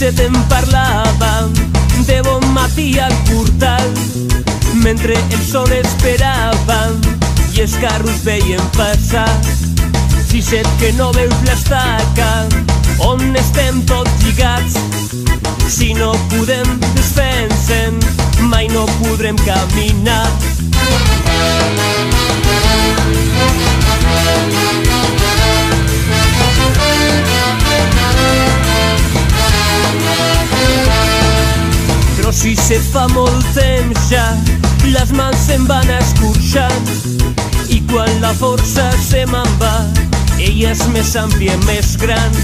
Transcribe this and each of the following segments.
set em parlava de bon matí al portal, mentre el sol esperava i els carros veien passar. Sisset, que no veus l'estaca on estem tots lligats. Si no podem desfer-se'n, mai no podrem caminar. Però si se fa molt temps ja, les mans se'n van escorxant, i quan la força se me'n va, ella és més àmplia i més gran.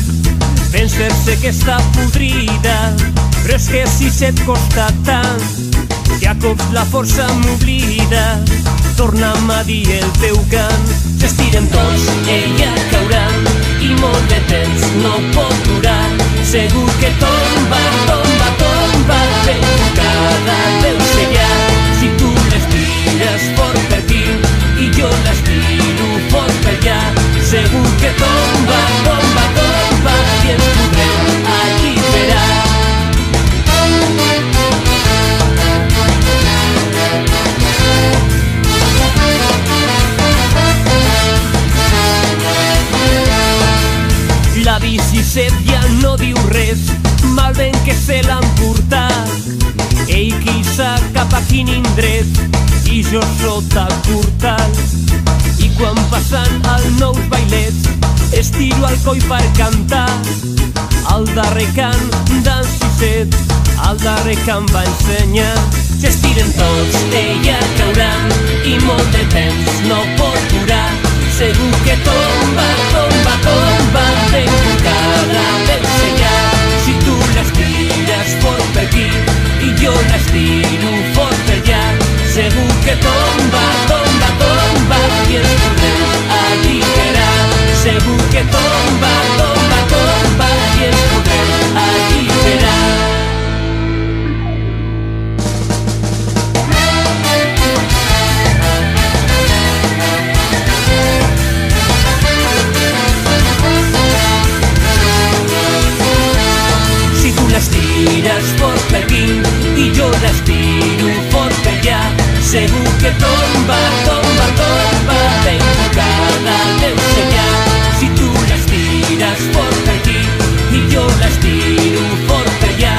Vens fer-se que està podrida, però és que si se't costa tant, que a cops la força m'oblida. Torna'm a dir el teu cant. S'estiren tots, ella caurà, i molt de temps no pot durar. Segur que tomba, tomba, tomba, ben tocada deu ser ja. Si tu l'estires fort per aquí i jo l'estiro fort per allà, segur que tomba, tomba, tomba, i ens podrem alliberar. La bici set ja no diu res, mal ben que se l'han portat. Ell qui sap cap a quin indret i jo sota el portal. I quan passen els nous bailets estiro el coll per cantar. Al darrer cant d'en Sisset, al darrer cant va ensenyar. S'estiren tots, ella caurà i molt de temps no pot durar. Segur que tomba, tomba, tomba, ben tocada deu ser ja. Si tu l'estires fort per aquí i jo l'estiro fort per allà, segur que tomba, tomba, tomba, i ens podrem alliberar. Segur que tomba, tomba, tomba, i ens podrem alliberar. L'estires fort per aquí i jo l'estiro fort per allà, segur que tomba, tomba, tomba, ben tocada deu ser ja. Si tu l'estires fort per aquí i jo l'estiro fort per allà,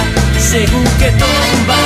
segur que tomba,